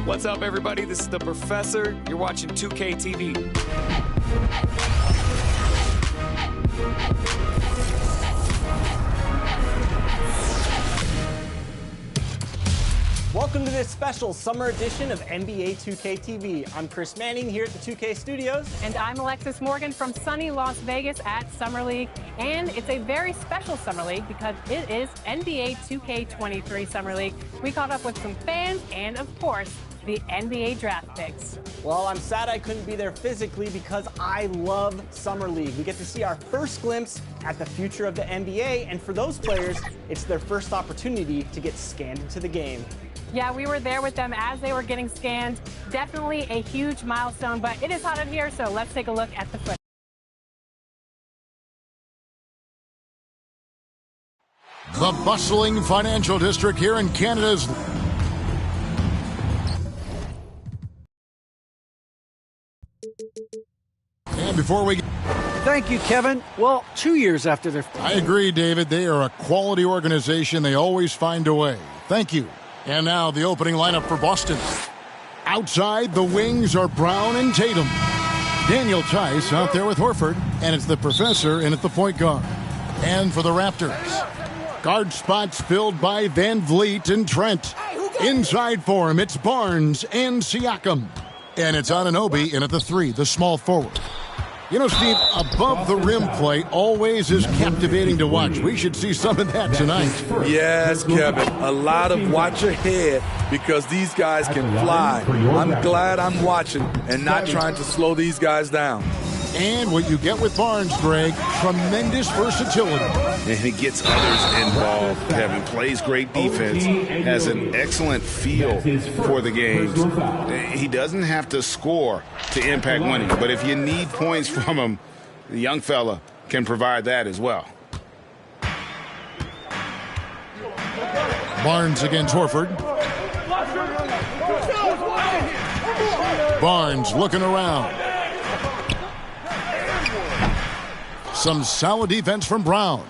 What's up, everybody? This is the Professor. You're watching 2K TV. Welcome to this special summer edition of NBA 2K TV. I'm Chris Manning here at the 2K Studios. And I'm Alexis Morgan from sunny Las Vegas at Summer League. And it's a very special Summer League because it is NBA 2K23 Summer League. We caught up with some fans and, of course, the NBA draft picks. Well, I'm sad I couldn't be there physically because I love Summer League. We get to see our first glimpse at the future of the NBA, and for those players, it's their first opportunity to get scanned into the game. Yeah, we were there with them as they were getting scanned. Definitely a huge milestone, but it is hot in here, so let's take a look at the footage. The bustling financial district here in Canada's... And before we... Thank you, Kevin. Well, 2 years after their... I agree, David. They are a quality organization. They always find a way. Thank you. And now the opening lineup for Boston. Outside, the wings are Brown and Tatum. Daniel Tice out there with Horford. And it's the Professor in at the point guard. And for the Raptors, guard spots filled by Van Vliet and Trent. Inside for him, it's Barnes and Siakam. And it's Anunoby in at the 3, the small forward. You know, Steve, above the rim play always is captivating to watch. We should see some of that tonight. Yes, Kevin. A lot of watch ahead because these guys can fly. I'm glad I'm watching and not trying to slow these guys down. And what you get with Barnes, Greg, tremendous versatility. And he gets others involved. Kevin plays great defense, has an excellent feel for the game. He doesn't have to score to impact winning, but if you need points from him, the young fella can provide that as well. Barnes against Horford. Barnes looking around. Some solid defense from Brown.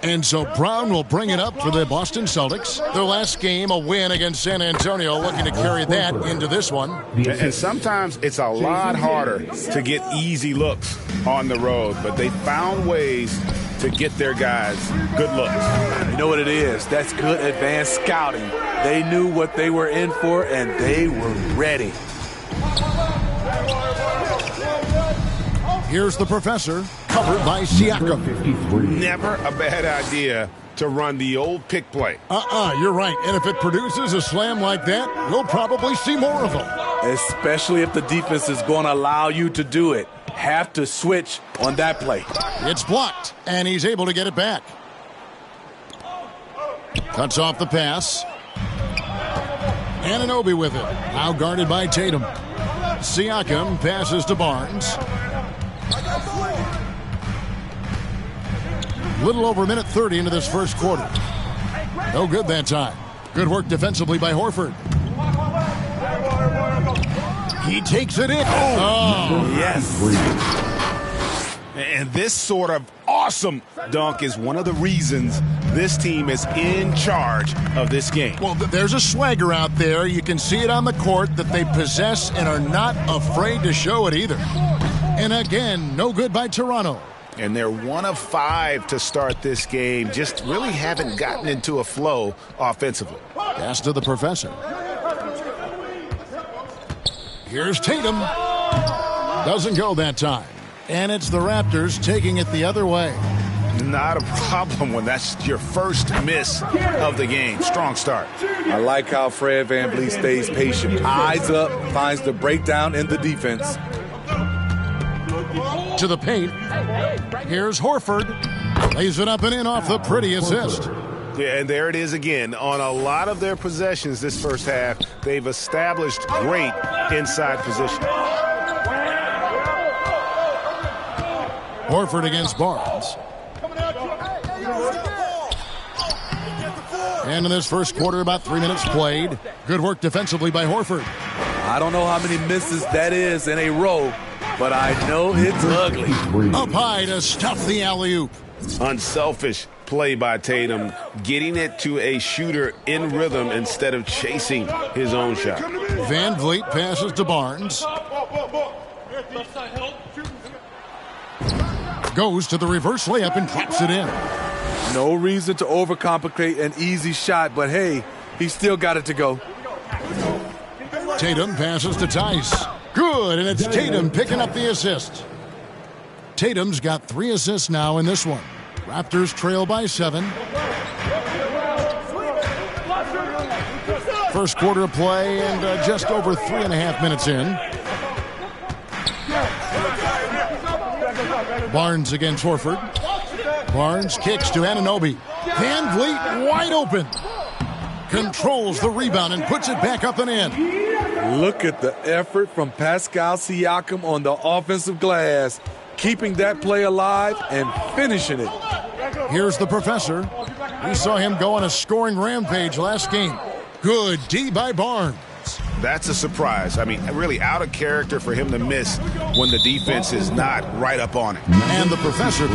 And so Brown will bring it up for the Boston Celtics. Their last game, a win against San Antonio, looking to carry that into this one. And sometimes it's a lot harder to get easy looks on the road, but they found ways to get their guys good looks. You know what it is? That's good advanced scouting. They knew what they were in for, and they were ready. Here's the Professor, covered by Siakam. Never a bad idea to run the old pick play. You're right. And if it produces a slam like that, we'll probably see more of them. Especially if the defense is going to allow you to do it. Have to switch on that play. It's blocked, and he's able to get it back. Cuts off the pass. Anunoby with it. Now guarded by Tatum. Siakam passes to Barnes. Little over a minute 30 into this first quarter. No good that time. Good work defensively by Horford. He takes it in. Oh, yes. And this sort of awesome dunk is one of the reasons this team is in charge of this game. Well, there's a swagger out there. You can see it on the court that they possess and are not afraid to show it either. And again, no good by Toronto. And they're 1 of 5 to start this game. Just really haven't gotten into a flow offensively. Pass to the Professor. Here's Tatum. Doesn't go that time. And it's the Raptors taking it the other way. Not a problem when that's your first miss of the game. Strong start. I like how Fred VanVleet stays patient. Eyes up, finds the breakdown in the defense. To the paint. Here's Horford. Lays it up and in off the pretty assist. Yeah, and there it is again. On a lot of their possessions this first half, they've established great inside position. Horford against Barnes. And in this first quarter, about 3 minutes played. Good work defensively by Horford. I don't know how many misses that is in a row, but I know it's ugly. Up high to stuff the alley-oop. Unselfish play by Tatum, getting it to a shooter in rhythm instead of chasing his own shot. Van Vliet passes to Barnes. Goes to the reverse layup and claps it in. No reason to overcomplicate an easy shot, but hey, he still got it to go. Tatum passes to Tice. Good, and it's Tatum picking up the assist. Tatum's got 3 assists now in this one. Raptors trail by 7. First quarter of play and just over 3.5 minutes in. Barnes against Horford. Barnes kicks to Anunoby. Van Vliet wide open. Controls the rebound and puts it back up and in. Look at the effort from Pascal Siakam on the offensive glass, keeping that play alive and finishing it. Here's the professor. We saw him go on a scoring rampage last game. Good D by Barnes. That's a surprise. I mean, really out of character for him to miss when the defense is not right up on it. And the professor.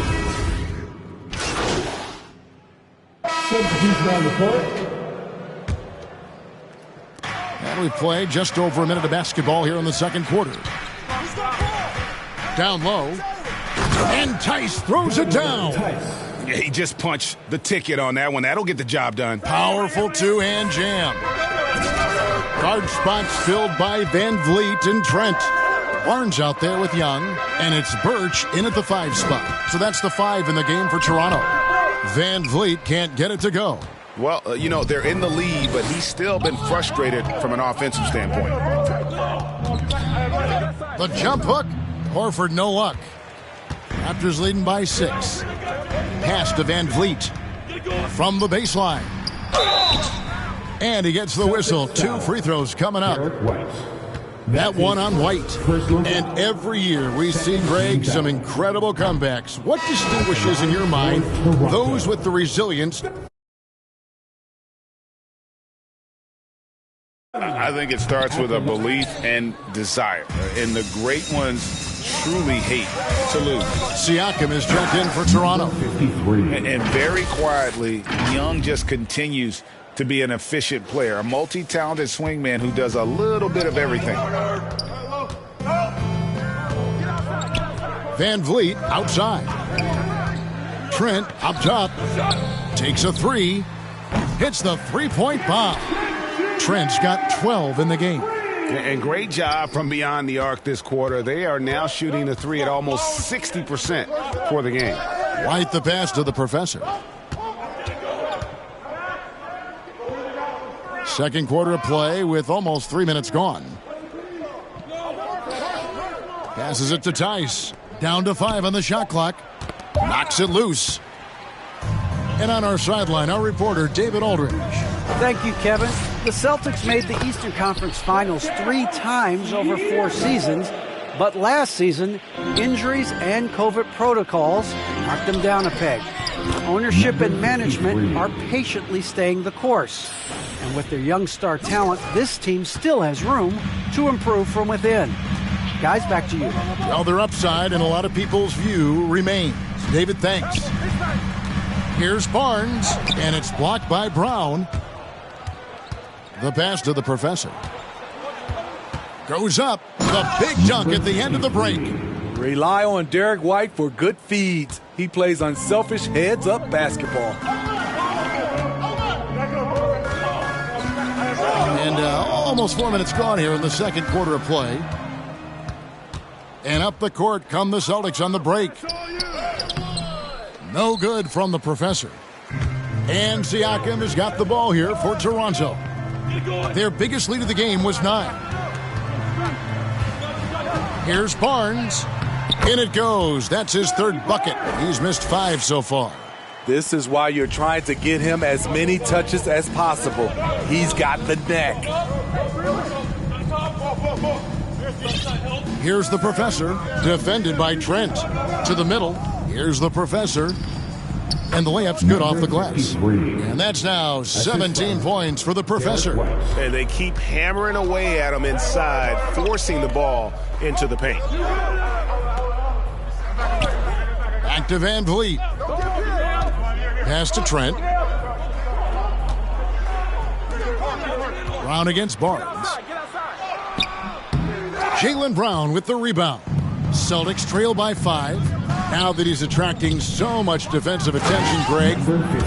And we play just over a minute of basketball here in the second quarter. Down low. And Tice throws it down. Yeah, he just punched the ticket on that one. That'll get the job done. Powerful two-hand jam. Guard spots filled by Van Vliet and Trent. Barnes out there with Young, and it's Birch in at the 5 spot. So that's the 5 in the game for Toronto. Van Vliet can't get it to go. Well, they're in the lead, but he's still been frustrated from an offensive standpoint. The jump hook. Horford, no luck. Raptors leading by 6. Pass to Van Vliet from the baseline. And he gets the whistle. 2 free throws coming up. That one on White. And every year we see, Greg, some incredible comebacks. What distinguishes, in your mind, those with the resilience? I think it starts with a belief and desire. And the great ones truly hate to lose. Siakam is checked in for Toronto. And very quietly, Young just continues to be an efficient player, a multi-talented swingman who does a little bit of everything. Van Vliet outside. Trent up top. Takes a 3. Hits the three-point bomb. Trent's got 12 in the game. And great job from beyond the arc this quarter. They are now shooting the 3 at almost 60% for the game. White the pass to the professor. Second quarter of play with almost 3 minutes gone. Passes it to Tice. Down to 5 on the shot clock. Knocks it loose. And on our sideline, our reporter, David Aldridge. Thank you, Kevin. The Celtics made the Eastern Conference Finals 3 times over 4 seasons, but last season, injuries and COVID protocols knocked them down a peg. Ownership and management are patiently staying the course. And with their young star talent, this team still has room to improve from within. Guys, back to you. Well, their upside, in a lot of people's view, remains. David, thanks. Here's Barnes, and it's blocked by Brown. The pass to the professor. Goes up. The big dunk at the end of the break. Rely on Derek White for good feeds. He plays unselfish heads-up basketball. And almost 4 minutes gone here in the second quarter of play. And up the court come the Celtics on the break. No good from the professor. And Siakam has got the ball here for Toronto. Their biggest lead of the game was 9. Here's Barnes. In it goes. That's his 3rd bucket. He's missed 5 so far. This is why you're trying to get him as many touches as possible. He's got the neck. Here's the professor, defended by Trent. To the middle. Here's the professor. And the layup's good off the glass. And that's now 17 points for the professor. And they keep hammering away at him inside, forcing the ball into the paint. Back to Van Vliet. Pass to Trent. Brown against Barnes. Jaylen Brown with the rebound. Celtics trail by 5. Now that he's attracting so much defensive attention, Greg,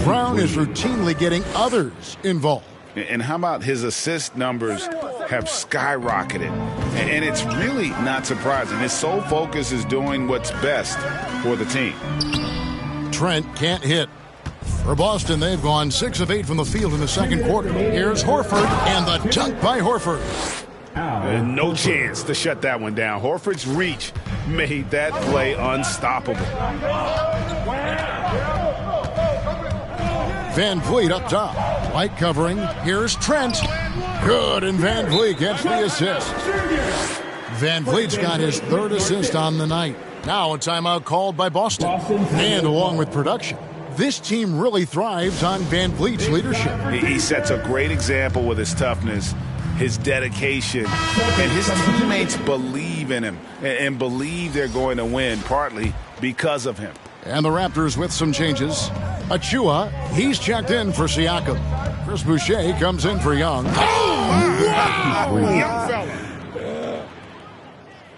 Brown is routinely getting others involved. And how about his assist numbers have skyrocketed? And it's really not surprising. His sole focus is doing what's best for the team. Trent can't hit. For Boston, they've gone 6 of 8 from the field in the second quarter. Here's Horford, and the dunk by Horford. No chance to shut that one down. Horford's reach made that play unstoppable. Van Vliet up top. White covering. Here's Trent. Good, and Van Vliet gets the assist. Van Vliet's got his 3rd assist on the night. Now a timeout called by Boston. And along with production, this team really thrives on Van Vliet's leadership. He sets a great example with his toughness, his dedication, and his teammates believe in him and believe they're going to win, partly because of him. And the Raptors with some changes. Achua, he's checked in for Siakam. Chris Boucher comes in for Young. Young fella.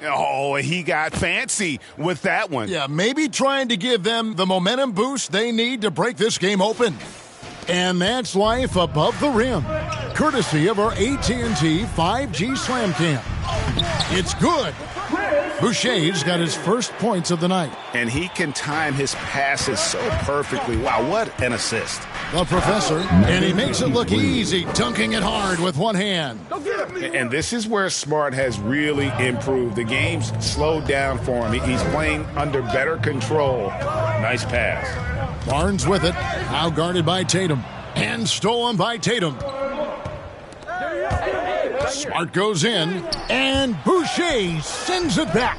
Oh, he got fancy with that one. Yeah, maybe trying to give them the momentum boost they need to break this game open. And that's life above the rim, courtesy of our AT&T 5G Slam Cam. It's good. Boucher's got his first points of the night. And he can time his passes so perfectly. Wow, what an assist. The professor, and he makes it look easy, dunking it hard with one hand. And this is where Smart has really improved. The game's slowed down for him. He's playing under better control. Nice pass. Barnes with it, now guarded by Tatum, and stolen by Tatum. Smart goes in, and Boucher sends it back.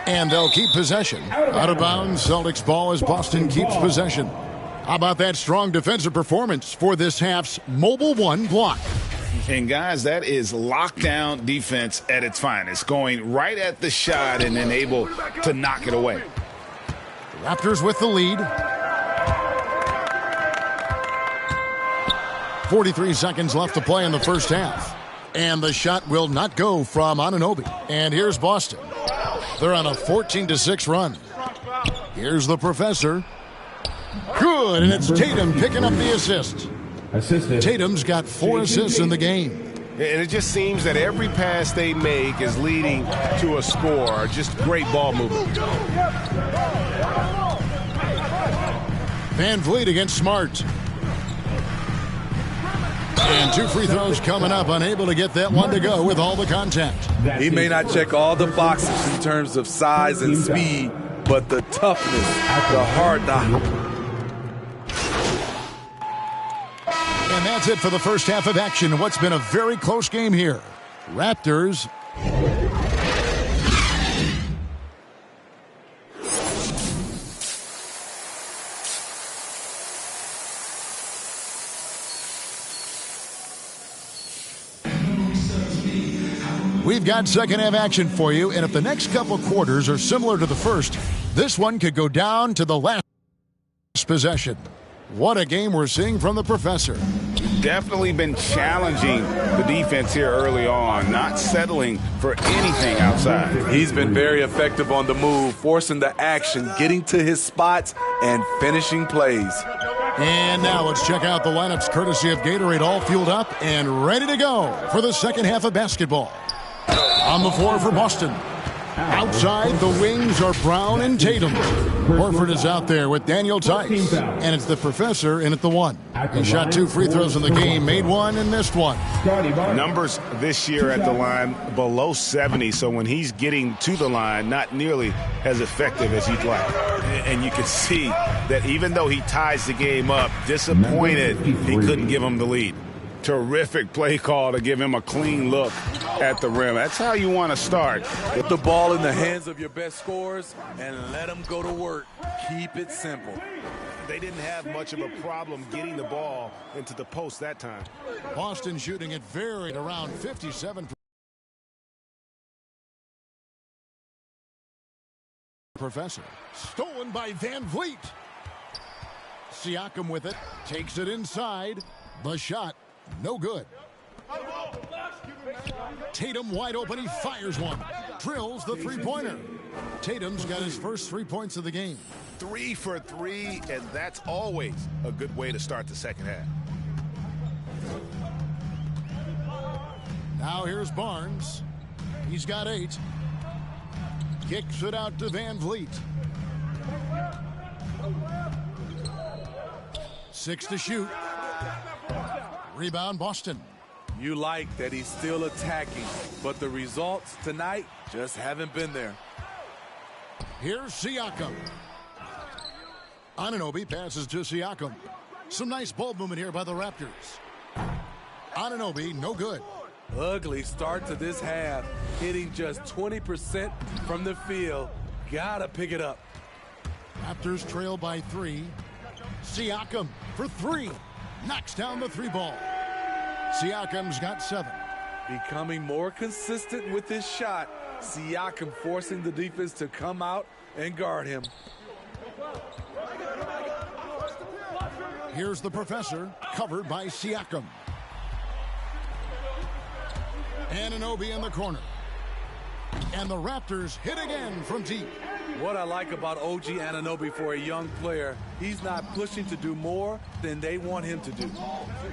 And they'll keep possession. Out of bounds, Celtics ball as Boston keeps possession. How about that strong defensive performance for this half's Mobile One block? And guys, that is lockdown defense at its finest, going right at the shot and then able to knock it away. Raptors with the lead. 43 seconds left to play in the first half. And the shot will not go from Anunoby. And here's Boston. They're on a 14-6 run. Here's the professor. Good, and it's Tatum picking up the assist. Tatum's got 4 assists in the game. And it just seems that every pass they make is leading to a score. Just great ball movement. Van Vliet against Smart. And 2 free throws coming up, unable to get that one to go with all the contact. He may not check all the boxes in terms of size and speed, but the toughness, the hard knock. And that's it for the first half of action. What's been a very close game here. Raptors. We've got second half action for you, and if the next couple quarters are similar to the first, this one could go down to the last possession. What a game we're seeing from the professor. Definitely been challenging the defense here early on, not settling for anything outside. He's been very effective on the move, forcing the action, getting to his spots, and finishing plays. And now let's check out the lineups courtesy of Gatorade, all fueled up and ready to go for the second half of basketball. On the floor for Boston. Outside, the wings are Brown and Tatum. Horford is out there with Daniel Tice. And it's the professor in at the 1. He shot 2 free throws in the game, made 1 and missed 1. Numbers this year at the line below 70, so when he's getting to the line, not nearly as effective as he'd like. And you can see that even though he ties the game up, disappointed he couldn't give him the lead. Terrific play call to give him a clean look at the rim. That's how you want to start. Put the ball in the hands of your best scorers and let them go to work. Keep it simple. They didn't have much of a problem getting the ball into the post that time. Boston shooting it very around 57%. Professor. Stolen by Van Vliet. Siakam with it, takes it inside. The shot, no good. Tatum wide open, he fires one. Drills the three-pointer. Tatum's got his first 3 points of the game. 3 for 3, and that's always a good way to start the second half. Now here's Barnes. He's got 8. Kicks it out to Van Vliet. 6 to shoot. Rebound, Boston. You like that he's still attacking, but the results tonight just haven't been there. Here's Siakam. Anunoby passes to Siakam. Some nice ball movement here by the Raptors. Anunoby, no good. Ugly start to this half, hitting just 20% from the field. Gotta pick it up. Raptors trail by 3. Siakam for 3. Knocks down the 3 ball. Siakam's got 7. Becoming more consistent with his shot. Siakam forcing the defense to come out and guard him. Here's the professor, covered by Siakam. Anunoby in the corner. And the Raptors hit again from deep. What I like about OG Anunoby for a young player, he's not pushing to do more than they want him to do.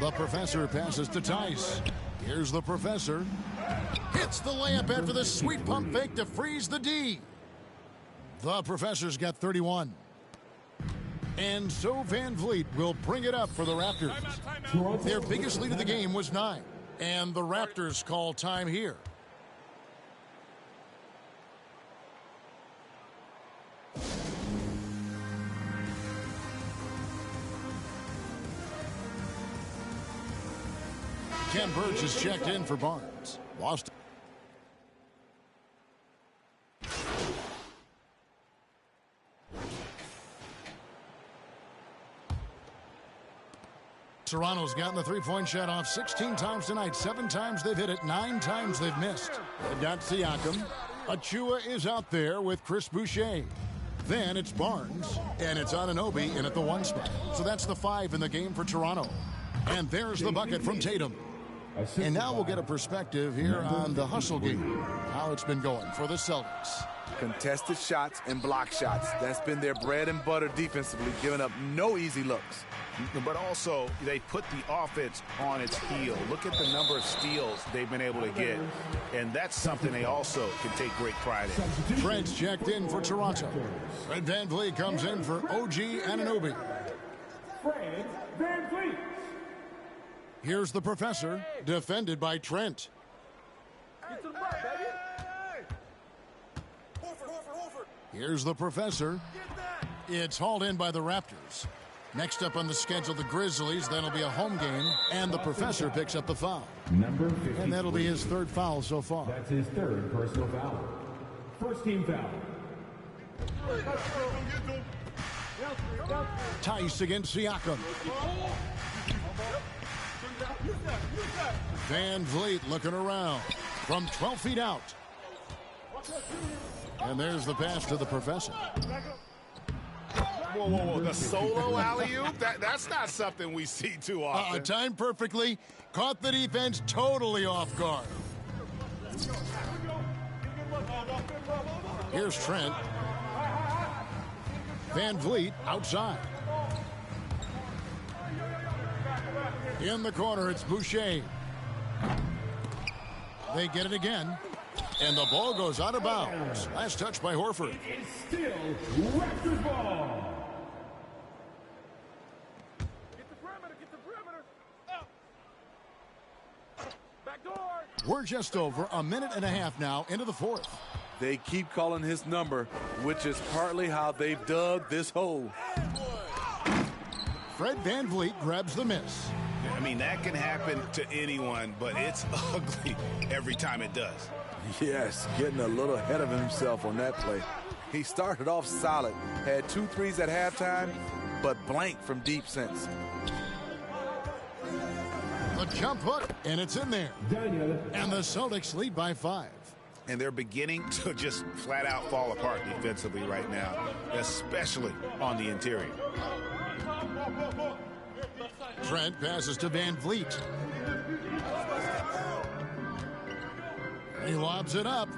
The professor passes to Tice. Here's the professor. Hits the layup after the sweet pump fake to freeze the D. The professor's got 31. And so Van Vliet will bring it up for the Raptors. Their biggest lead of the game was 9. And the Raptors call time here. Ken Burge is checked in for Barnes. Lost. Toronto's gotten the three-point shot off 16 times tonight. 7 times they've hit it, 9 times they've missed. They've got Siakam. Achua is out there with Chris Boucher. Then it's Barnes, and it's Anunoby in at the 1 spot. So that's the 5 in the game for Toronto. And there's the bucket from Tatum. And now we'll get a perspective here on the hustle game, how it's been going for the Celtics. Contested shots and block shots. That's been their bread and butter defensively, giving up no easy looks. But also, they put the offense on its heel. Look at the number of steals they've been able to get. And that's something they also can take great pride in. Fred's checked in for Toronto. Fred Van Vliet comes in for OG Anunoby. Fred Van Vliet. Here's the professor, defended by Trent. Here's the professor. It's hauled in by the Raptors. Next up on the schedule, the Grizzlies. That'll be a home game, and the professor picks up the foul. Number 50. And that'll be his 3rd foul so far. That's his 3rd personal foul. First team foul. Tice against Siakam. Van Vliet looking around from 12 feet out. And there's the pass to the professor. Whoa, whoa, whoa. The solo alley-oop? That's not something we see too often. Timed perfectly. Caught the defense totally off guard. Here's Trent. Van Vliet outside. In the corner, it's Boucher. They get it again. And the ball goes out of bounds. Last touch by Horford. It is still Raptors ball. Get the perimeter, get the perimeter. Up. Back door. We're just over a minute and a half now into the 4th. They keep calling his number, which is partly how they've dug this hole. Fred Van Vliet grabs the miss. I mean, that can happen to anyone, but it's ugly every time it does. Yes, getting a little ahead of himself on that play. He started off solid, had 2 threes at halftime, but blank from deep since. The jump hook, and it's in there. And the Celtics lead by 5. And they're beginning to just flat out fall apart defensively right now, especially on the interior. Trent passes to Van Vliet. He lobs it up.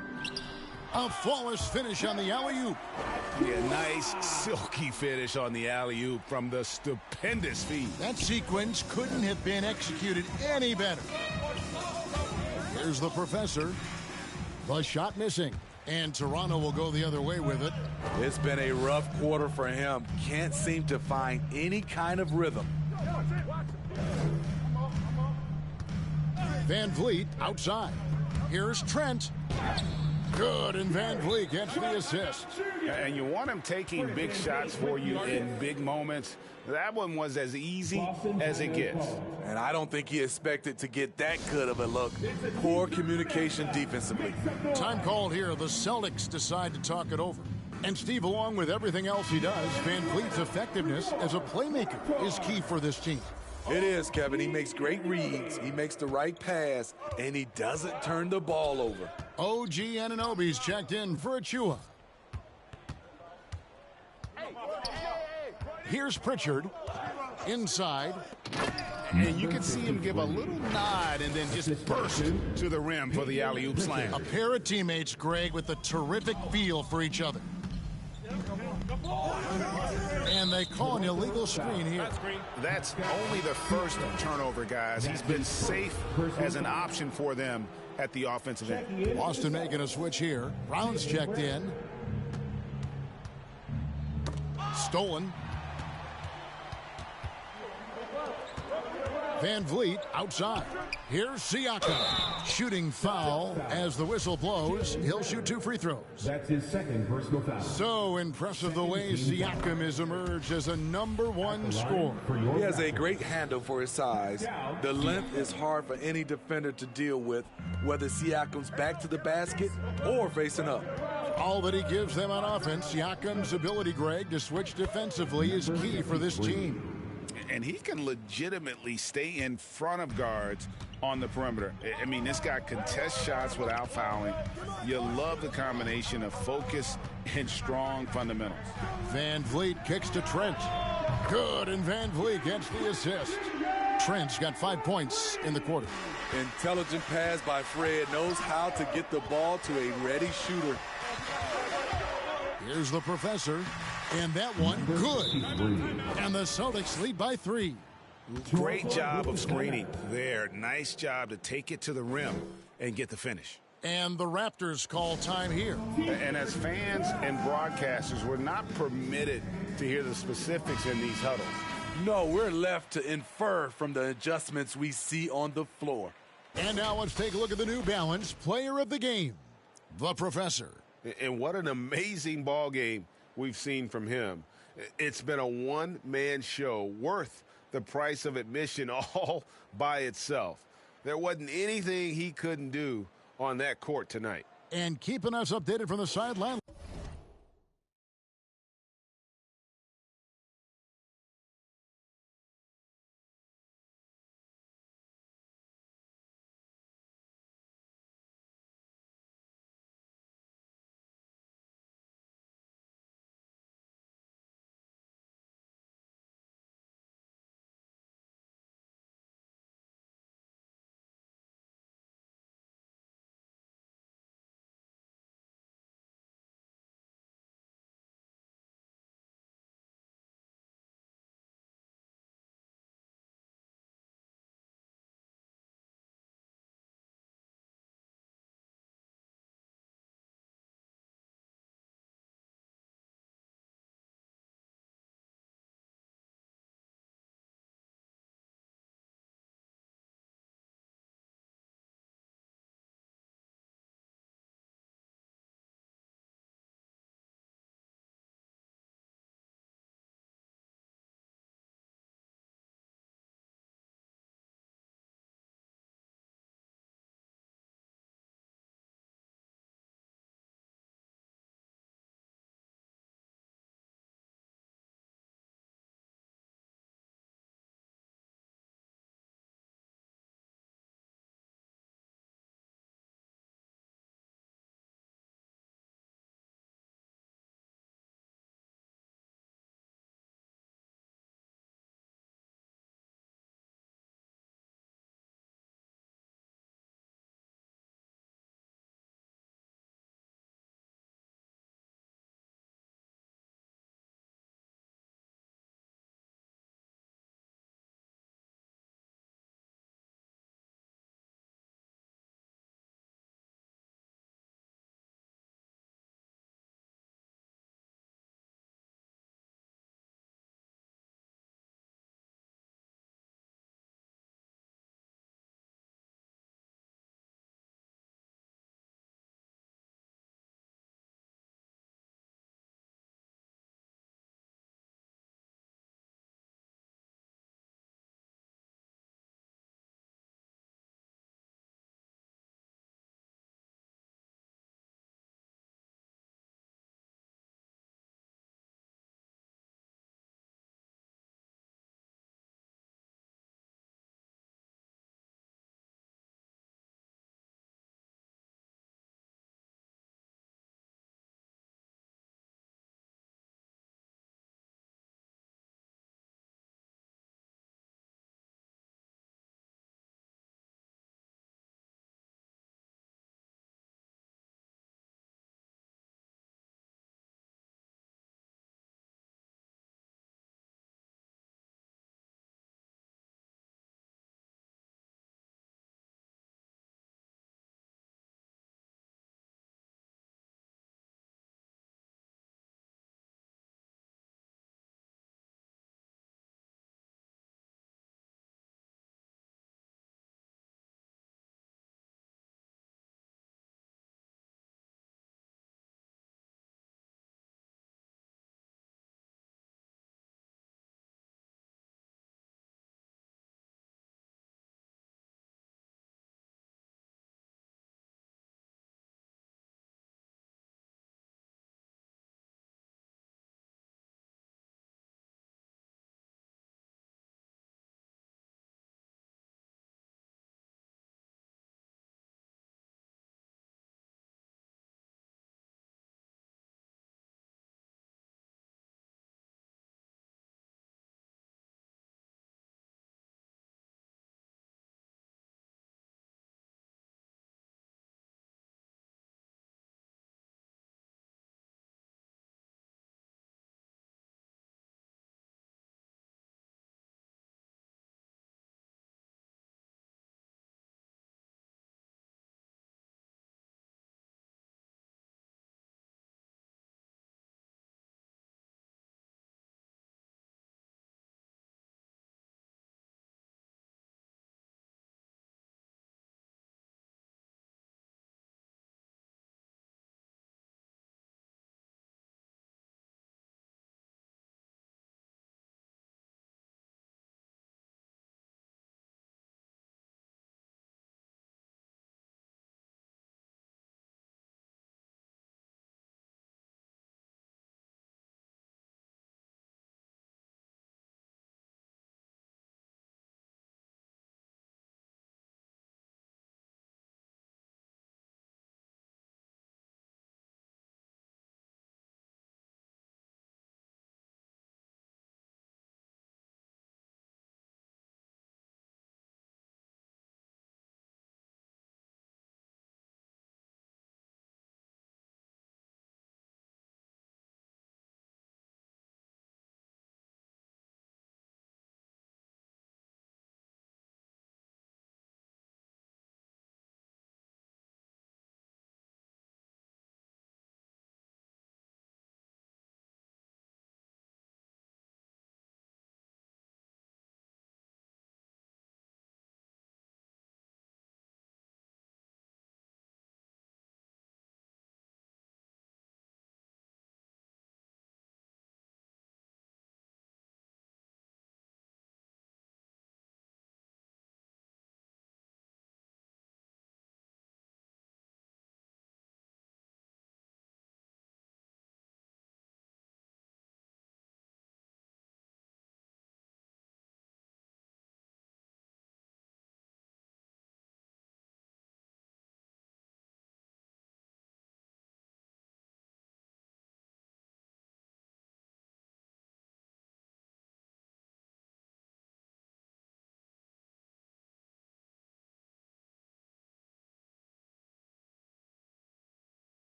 A flawless finish on the alley-oop. Yeah, nice, silky finish on the alley-oop from the stupendous feed. That sequence couldn't have been executed any better. Here's the professor. The shot missing. And Toronto will go the other way with it. It's been a rough quarter for him. Can't seem to find any kind of rhythm. Van Vliet outside. Here's Trent. Good, and Van Vliet gets the assist. And you want him taking big shots for you in big moments. That one was as easy as it gets. And I don't think he expected to get that good of a look. Poor communication defensively. Time called here. The Celtics decide to talk it over. And Steve, along with everything else he does, Van Vliet's effectiveness as a playmaker is key for this team. It is, Kevin. He makes great reads, he makes the right pass, and he doesn't turn the ball over. OG Anunoby's checked in for Achua. Here's Pritchard. Inside. And you can see him give a little nod and then just burst to the rim for the alley-oop slam. A pair of teammates, Greg, with a terrific feel for each other. And they call an illegal screen here. That's only the first turnover, guys. He's been safe as an option for them at the offensive end. Boston making a switch here. Brown's checked in. Stolen. Van Vliet outside. Here's Siakam. Shooting foul as the whistle blows. He'll shoot 2 free throws. That's his second personal foul. So impressive the way Siakam has emerged as a #1 scorer. He has a great handle for his size. The length is hard for any defender to deal with, whether Siakam's back to the basket or facing up. All that he gives them on offense, Siakam's ability, Greg, to switch defensively is key for this team. And he can legitimately stay in front of guards on the perimeter. I mean, this guy contests shots without fouling. You love the combination of focus and strong fundamentals. Van Vliet kicks to Trent. Good, and Van Vliet gets the assist. Trent's got 5 points in the quarter. Intelligent pass by Fred, knows how to get the ball to a ready shooter. Here's the professor. And that one, good. And the Celtics lead by 3. Great job of screening there. Nice job to take it to the rim and get the finish. And the Raptors call time here. And as fans and broadcasters, we're not permitted to hear the specifics in these huddles. No, we're left to infer from the adjustments we see on the floor. And now let's take a look at the New Balance player of the game, the professor. And what an amazing ball game we've seen from him. It's been a one-man show worth the price of admission all by itself. There wasn't anything he couldn't do on that court tonight. And keeping us updated from the sideline.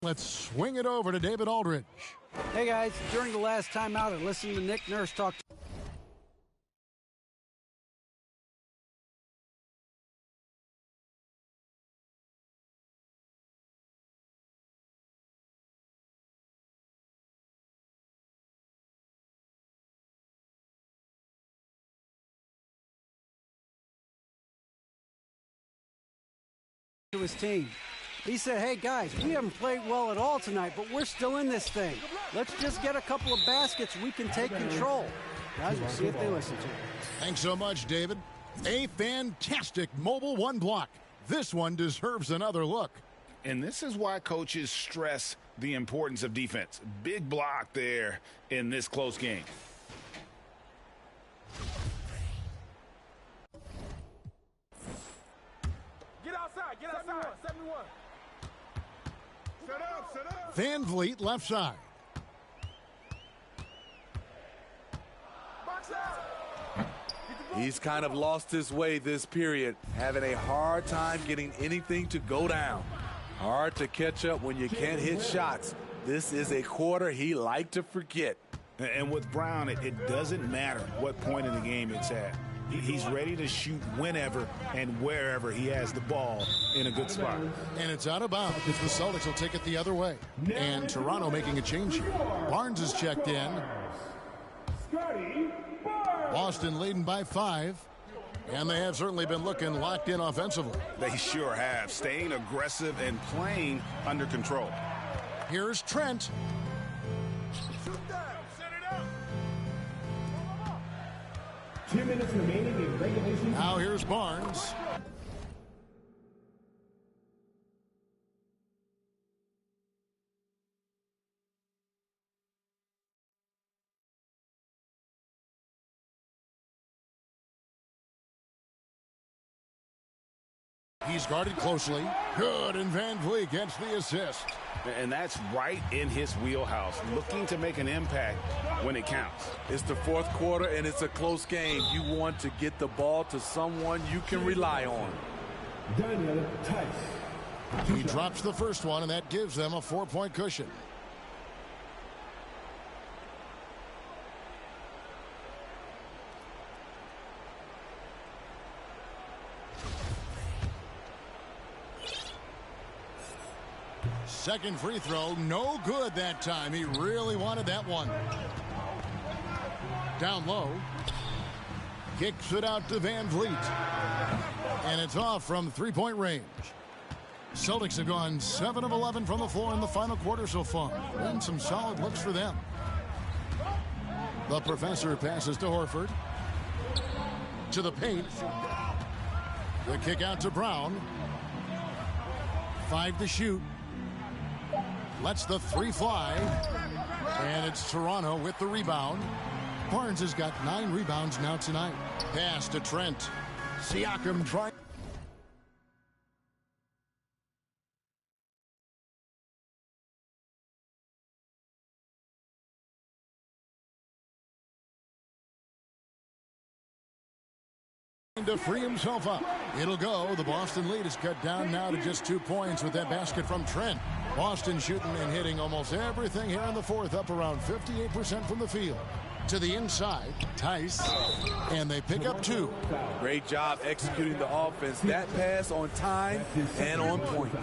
Let's swing it over to David Aldridge. Hey guys, during the last timeout, I listened to Nick Nurse talk to his team. He said, hey guys, we haven't played well at all tonight, but we're still in this thing. Let's just get a couple of baskets, we can take control. Guys, we'll see if they listen to him. Thanks so much, David. A fantastic mobile one block. This one deserves another look. And this is why coaches stress the importance of defense. Big block there in this close game. Get outside, 71. Set up. Van Vliet left side. Box out. He's kind of lost his way this period, having a hard time getting anything to go down. Hard to catch up when you can't hit shots. This is a quarter he liked to forget. And with Brown, it doesn't matter what point in the game it's at. He's ready to shoot whenever and wherever he has the ball in a good spot. And it's out of bounds because the Celtics will take it the other way. And Toronto making a change here. Barnes is checked in. Boston leading by 5. And they have certainly been looking locked in offensively. They sure have, staying aggressive and playing under control. Here's Trent. Shoot that. Set it up. 2 minutes remaining in regulation. Now here's Barnes. He's guarded closely. Good, and Van Vliet gets the assist. And that's right in his wheelhouse, looking to make an impact when it counts. It's the fourth quarter, and it's a close game. You want to get the ball to someone you can rely on. Daniel Tice. He drops the first one, and that gives them a 4-point cushion. Second free throw, no good that time. He really wanted that one. Down low. Kicks it out to Van Vliet. And it's off from three-point range. Celtics have gone 7 of 11 from the floor in the final quarter so far. And some solid looks for them. The professor passes to Horford. To the paint. The kick out to Brown. 5 to shoot. Lets the 3 fly. And it's Toronto with the rebound. Barnes has got 9 rebounds now tonight. Pass to Trent. Siakam trying. To free himself up. It'll go. The Boston lead is cut down now to just 2 points with that basket from Trent. Boston shooting and hitting almost everything here in the fourth, up around 58% from the field. To the inside, Tice, and they pick up 2. Great job executing the offense. That pass on time and on point.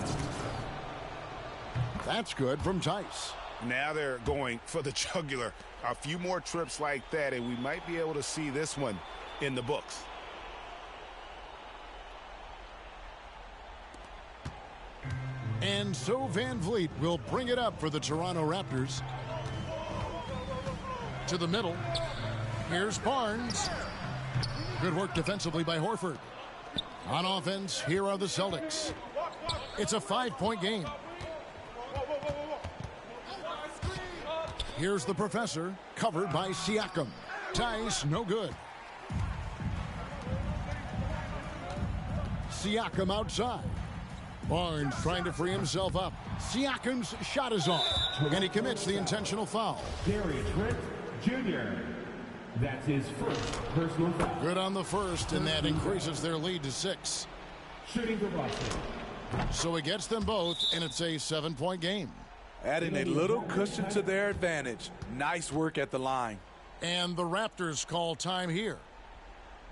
That's good from Tice. Now they're going for the jugular. A few more trips like that, and we might be able to see this one in the books. And so Van Vliet will bring it up for the Toronto Raptors. To the middle. Here's Barnes. Good work defensively by Horford. On offense, here are the Celtics. It's a 5-point game. Here's the professor, covered by Siakam. Tice, no good. Siakam outside. Barnes trying to free himself up. Siakam's shot is off, and he commits the intentional foul. Gary Trent Jr. That's his first personal foul. Good on the first, and that increases their lead to 6. Shooting for Boston. So he gets them both, and it's a 7-point game. adding a little cushion to their advantage. Nice work at the line. And the Raptors call time here.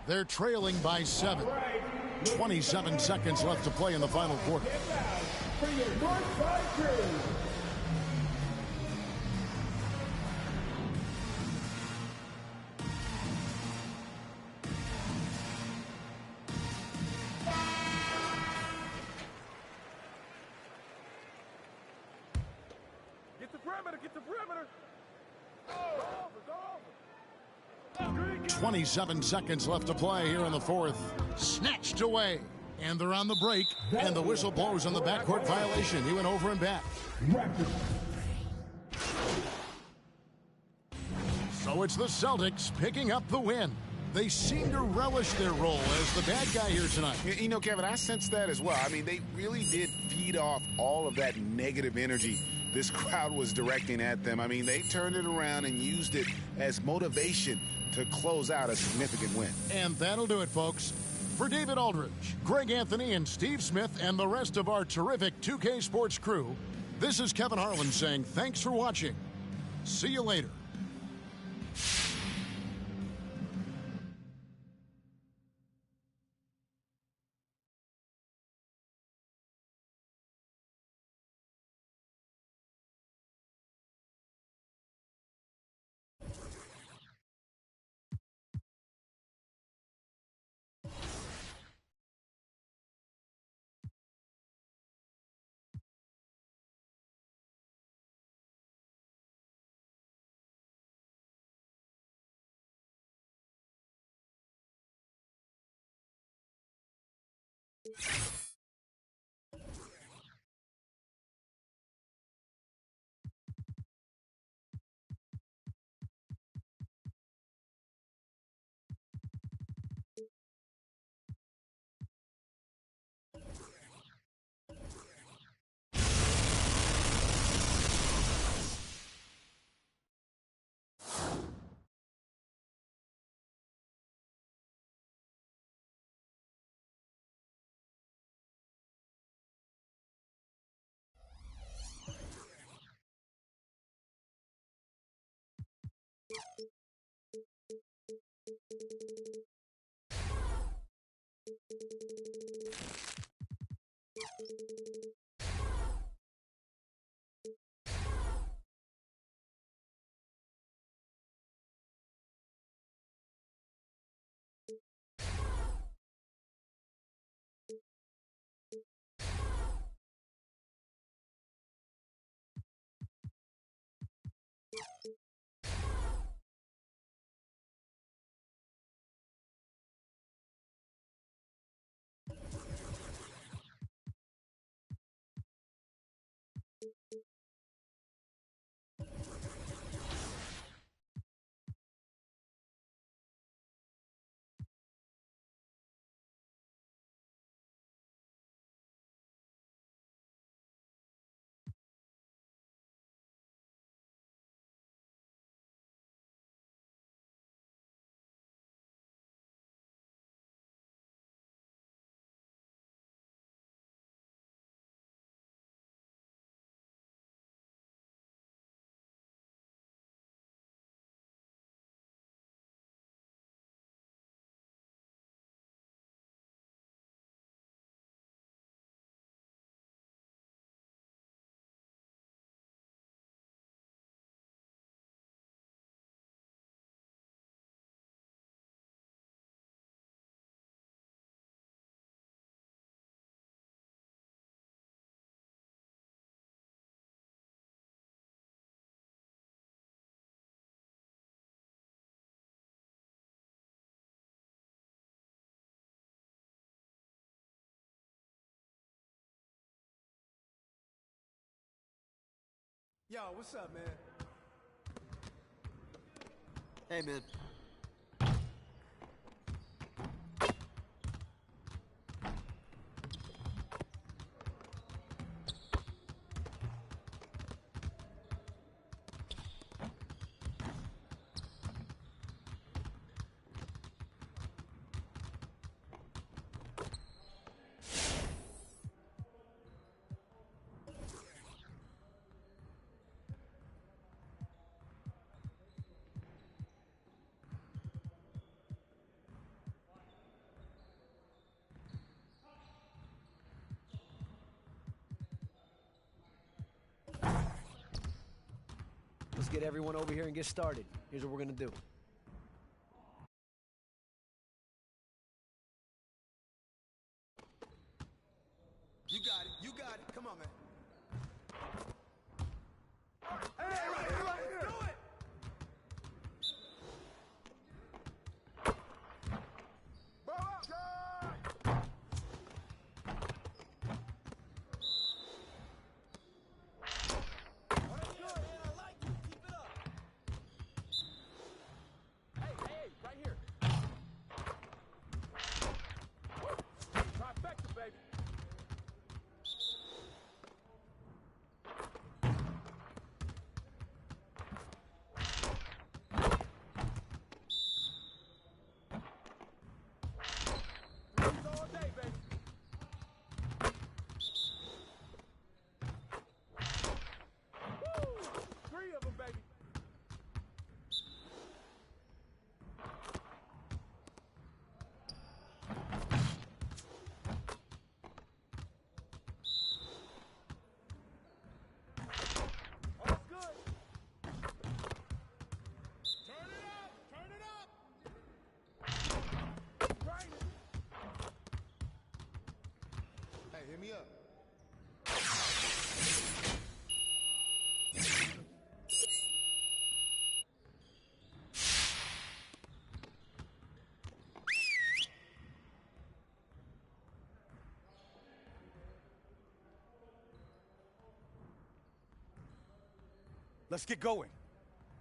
They're trailing by 7. 27 seconds left to play in the final quarter. Get the perimeter, get the perimeter. 27 seconds left to play here in the fourth. Snatched away. And they're on the break. And the whistle blows on the backcourt violation. He went over and back. So it's the Celtics picking up the win. They seem to relish their role as the bad guy here tonight. You know, Kevin, I sense that as well. I mean, they really did feed off all of that negative energy this crowd was directing at them. I mean, they turned it around and used it as motivation to close out a significant win. And that'll do it, folks. For David Aldridge, Greg Anthony, and Steve Smith, and the rest of our terrific 2K Sports crew, this is Kevin Harlan saying thanks for watching. See you later. Yo, what's up, man? Hey, man. get everyone over here and get started. Here's what we're gonna do. You got it. You got it. Come on, man. Hey, right here. Do it. Right here. Trifecta, baby. Threes all day, baby. Woo! 3 of them, baby. Hey, hit me up. Let's get going.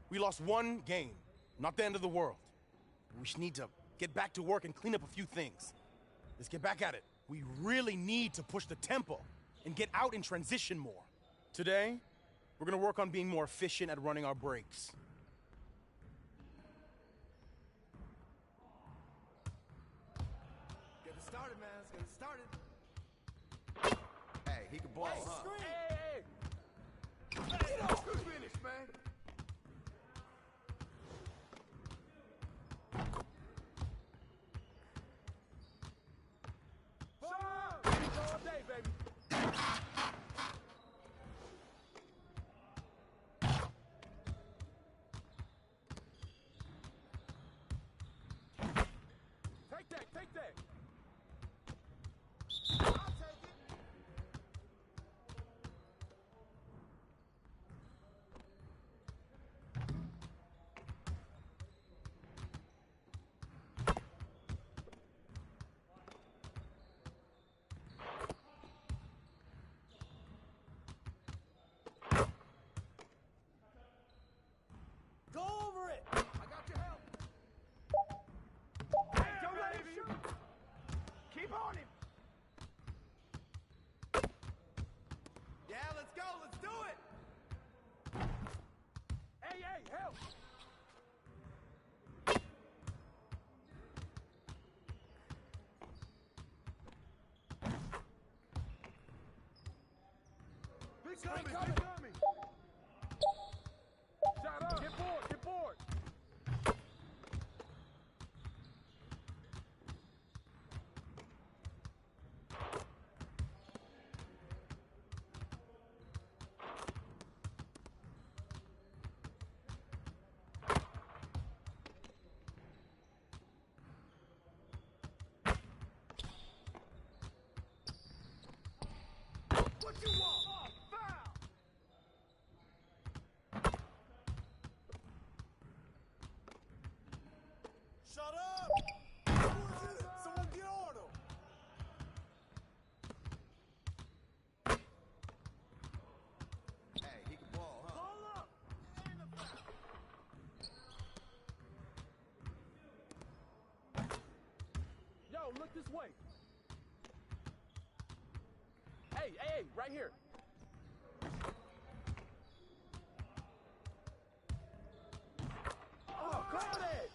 We lost one game, not the end of the world. We just need to get back to work and clean up a few things. Let's get back at it. We really need to push the tempo and get out in transition more. Today, we're gonna work on being more efficient at running our breaks. Get it started, man. Let's get it started. Hey, he can ball, huh? Hey! Get off! Good finish, man. All day, baby. Take that. I'll take it. Go over it! I got your help. Hey, don't let him shoot. Keep on him. Yeah, let's go. Let's do it. Hey, help. Big coming. Shot up. Get board. What you want? Oh, foul. Shut up! Someone get on him! Hey, he can ball, huh? Hold up. Yo, look this way. Hey, right here. Oh, caught it!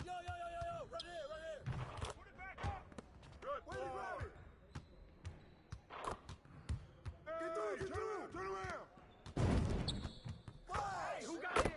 Yo, right here. Put it back up. Good Where you grab it? Get through, turn around. Hey, who got him?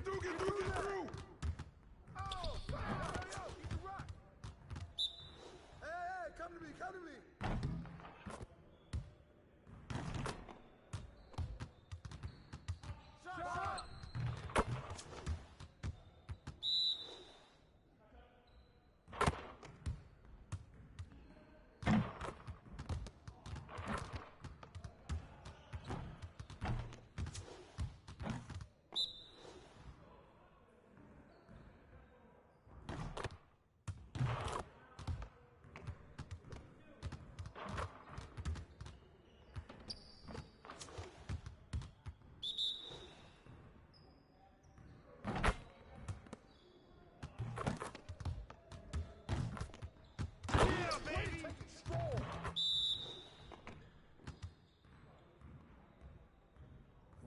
through, get through, get through! Oh, hurry up, eat the rock! Hey, come to me, come to me! Shot!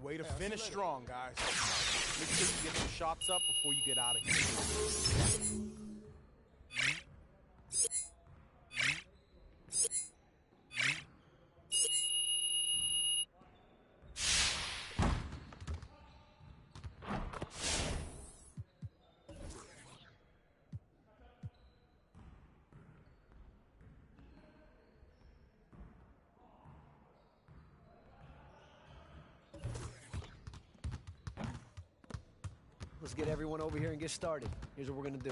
Way to finish strong, guys. Make sure you get some shots up before you get out of here. Let's get everyone over here and get started. Here's what we're gonna do.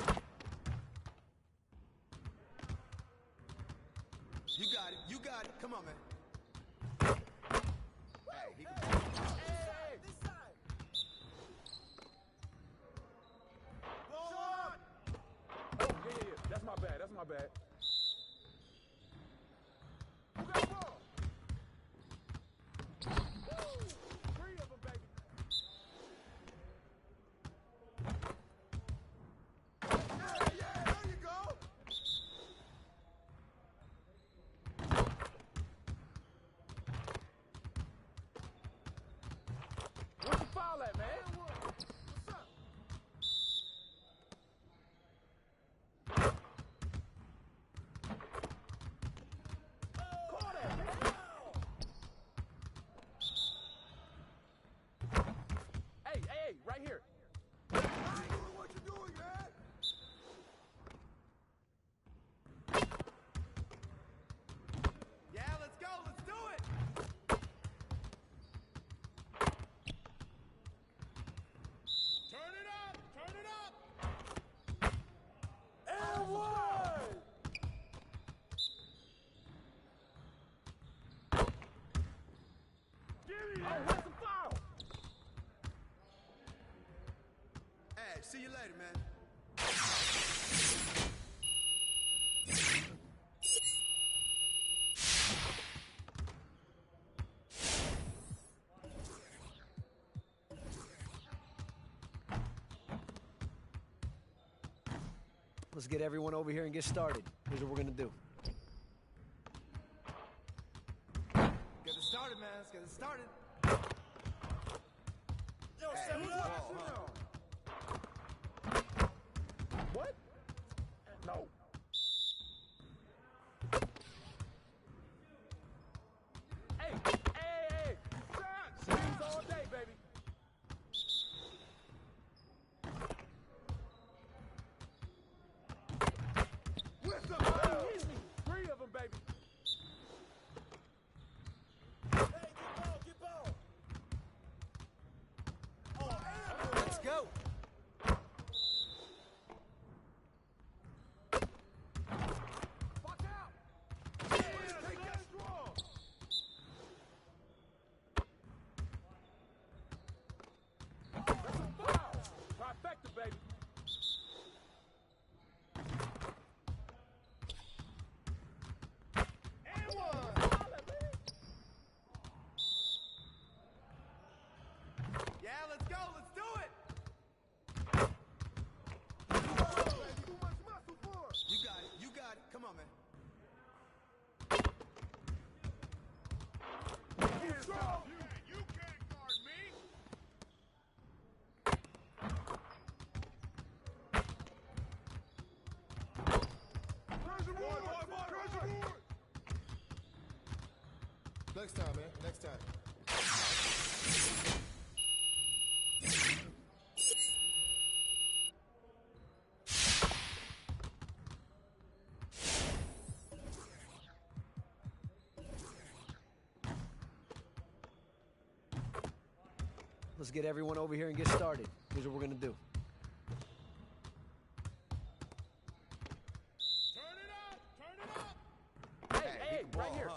You got it, you got it. Come on, man. Hey, he can... Hey, this side. Blow up! Oh, yeah. That's my bad. That's my bad. Who got the ball? Woo! 3 of them, baby. Yeah, there you go. Where's the foul at, man? What's up? Call that, man. Hey, right here. I ain't doing what you're doing, man. Yeah, let's go. Let's do it. Turn it up. Turn it up. And one. Give me Oh, that. where's the foul? Hey, see you later, man. Let's get everyone over here and get started. Here's what we're gonna do. Get it started, man. Let's get it started. Yo, Hey, set it who's up. watching What? No. Hey. Shots. Swings all day, baby. With the Hey, ball. hit me. 3 of them, baby. Hey, get ball. Oh, and let's go. Watch out. Yeah, take that strong. That's a foul. Trifecta, baby. And one. Yeah, let's go. Let's do it. Too much muscle for us. You got it. You got it. Come on, man. Get strong. You can't guard me. Pressure board. Pressure board. Next time, man. Next time. Let's get everyone over here and get started. Here's what we're going to do. Hey, right here.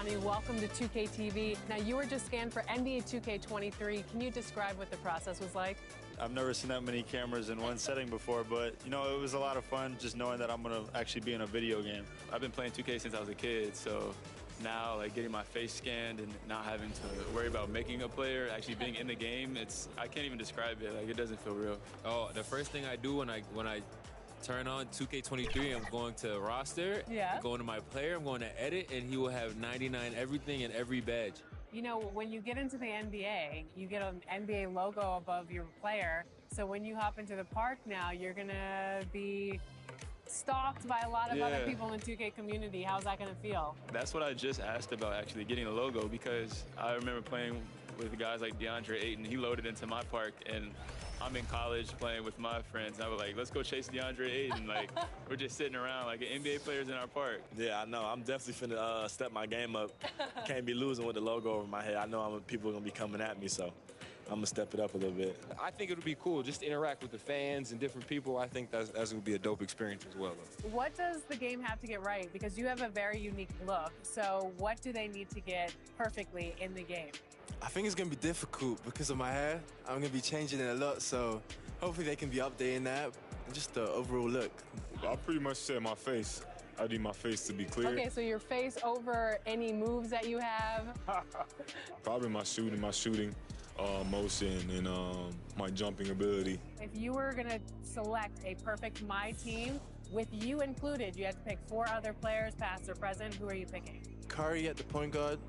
Sonny, welcome to 2K TV. Now, you were just scanned for NBA 2K23. Can you describe what the process was like? I've never seen that many cameras in one setting before, but, you know, it was a lot of fun just knowing that I'm going to actually be in a video game. I've been playing 2K since I was a kid, so now, like, getting my face scanned and not having to worry about making a player, actually being in the game, I can't even describe it. Like, it doesn't feel real. Oh, the first thing I do when I turn on 2K23, I'm going to roster, I'm going to my player, I'm going to edit, and he will have 99 everything and every badge. You know, when you get into the NBA, you get an NBA logo above your player. So when you hop into the park now, you're going to be stalked by a lot of other people in the 2K community. How's that going to feel? That's what I just asked about, actually, getting a logo, because I remember playing with guys like DeAndre Ayton. He loaded into my park, and I'm in college playing with my friends. I was like, let's go chase DeAndre Ayton. Like, we're just sitting around like NBA players in our park. Yeah, I know. I'm definitely finna step my game up. Can't be losing with the logo over my head. I know people are going to be coming at me, so I'm going to step it up a little bit. I think it would be cool just to interact with the fans and different people. I think that's going to be a dope experience as well. What does the game have to get right? Because you have a very unique look. So what do they need to get perfectly in the game? I think it's going to be difficult because of my hair. I'm going to be changing it a lot, so hopefully they can be updating that and just the overall look. I pretty much said my face. I need my face to be clear. Okay, so your face over any moves that you have? Probably my shooting motion and my jumping ability. If you were going to select a perfect My Team, with you included, you had to pick 4 other players, past or present. Who are you picking? Curry at the point guard,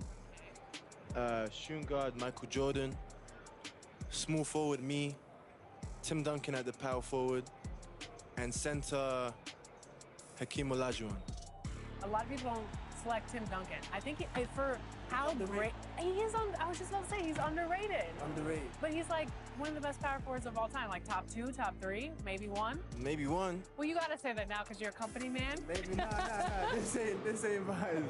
shooting guard Michael Jordan, small forward me, Tim Duncan at the power forward, and center Hakeem Olajuwon. A lot of people don't select Tim Duncan. I think for how great he is, I was just about to say he's underrated. Underrated. But he's like one of the best power forwards of all time, like top 2, top 3, maybe 1. Maybe 1. Well, you gotta say that now because you're a company man. Maybe nah. This ain't mine.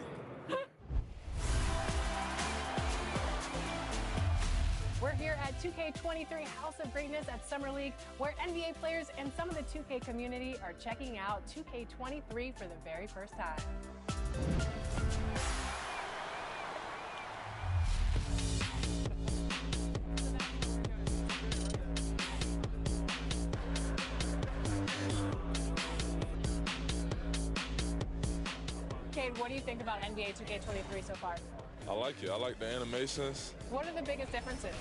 We're here at 2K23 House of Greatness at Summer League, where NBA players and some of the 2K community are checking out 2K23 for the very first time. Cade, what do you think about NBA 2K23 so far? I like it. I like the animations. What are the biggest differences?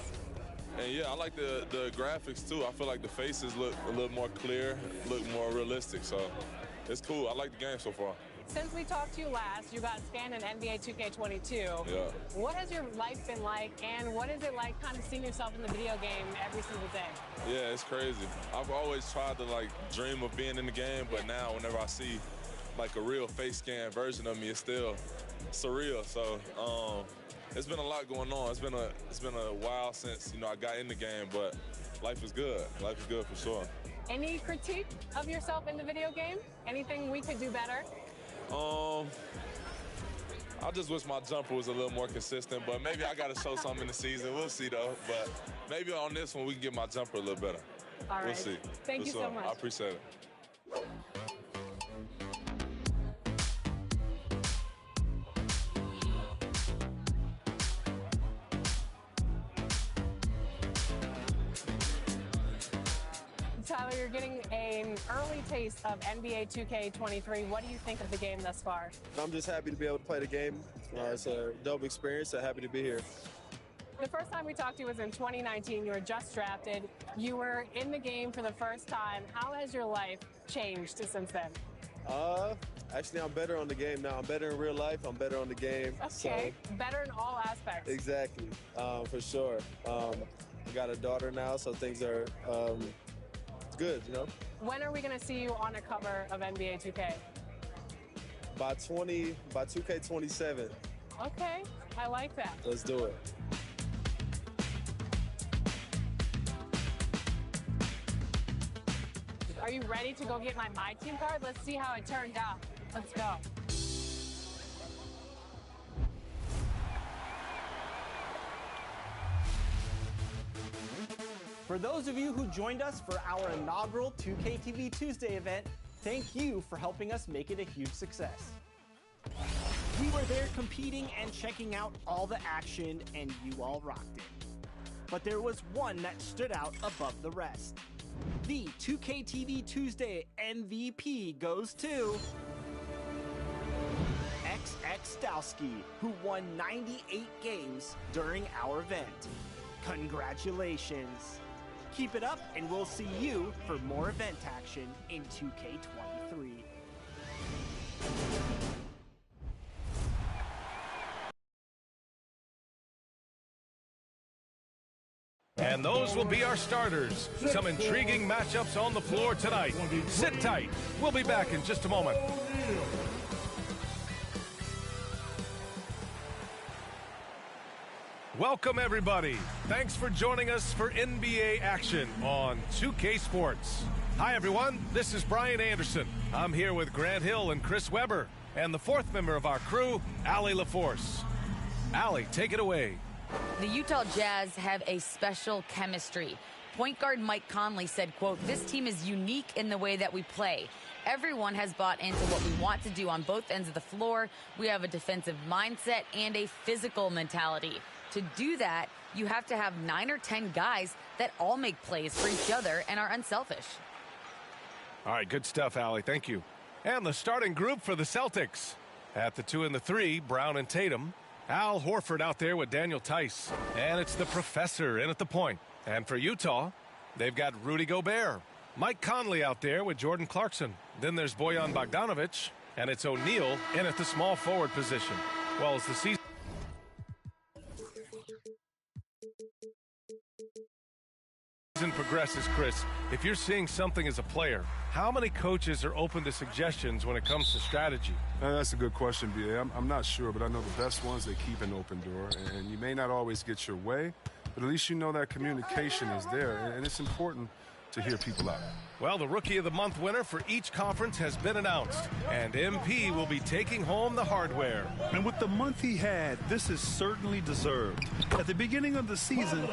And yeah, I like the graphics too. I feel like the faces look a little more clear, look more realistic. So it's cool. I like the game so far. Since we talked to you last, you got scanned in NBA 2K22. Yeah. What has your life been like, and what is it like kind of seeing yourself in the video game every single day? Yeah, it's crazy. I've always tried to like dream of being in the game, but now whenever I see like a real face scan version of me, it's still surreal. So it's been a lot going on. It's been a while since I got in the game, but life is good. Life is good for sure. Any critique of yourself in the video game? Anything we could do better? I just wish my jumper was a little more consistent, but maybe I got to show something in the season. We'll see though. But maybe on this one we can get my jumper a little better. All right. We'll see. Thank you so much. I appreciate it. Tyler, you're getting an early taste of NBA 2K23. What do you think of the game thus far? I'm just happy to be able to play the game. It's a dope experience, so happy to be here. The first time we talked to you was in 2019. You were just drafted. You were in the game for the first time. How has your life changed since then? Actually, I'm better on the game now. I'm better in real life. I'm better on the game. Okay, so, better in all aspects. Exactly, for sure. I got a daughter now, so things are good, When are we going to see you on a cover of NBA 2K? By 2K27. Okay, I like that. Let's do it. Are you ready to go get my team card? Let's see how it turned out. Let's go. For those of you who joined us for our inaugural 2K TV Tuesday event, thank you for helping us make it a huge success. We were there competing and checking out all the action, and you all rocked it. But there was one that stood out above the rest. The 2K TV Tuesday MVP goes to XX Dowski, who won 98 games during our event. Congratulations. Keep it up, and we'll see you for more event action in 2K23. And those will be our starters. Some intriguing matchups on the floor tonight. Sit tight. We'll be back in just a moment. Welcome, everybody. Thanks for joining us for NBA action on 2K Sports. Hi, everyone. This is Brian Anderson. I'm here with Grant Hill and Chris Webber, and the fourth member of our crew, Allie LaForce. Allie, take it away. The Utah Jazz have a special chemistry. Point guard Mike Conley said, quote, "This team is unique in the way that we play. Everyone has bought into what we want to do on both ends of the floor. We have a defensive mindset and a physical mentality. To do that, you have to have 9 or 10 guys that all make plays for each other and are unselfish." All right, good stuff, Allie. Thank you. And the starting group for the Celtics. At the 2 and the 3, Brown and Tatum. Al Horford out there with Daniel Tice. And it's the professor in at the point. And for Utah, they've got Rudy Gobert. Mike Conley out there with Jordan Clarkson. Then there's Bojan Bogdanovic. And it's O'Neal in at the small forward position. Well, as the season progresses, Chris, if you're seeing something as a player, how many coaches are open to suggestions when it comes to strategy? That's a good question, B.A. I'm not sure, but I know the best ones, they keep an open door. And you may not always get your way, but at least you know that communication is there, and it's important to hear people out. Well, the Rookie of the Month winner for each conference has been announced, and MP will be taking home the hardware. And with the month he had, this is certainly deserved. At the beginning of the season,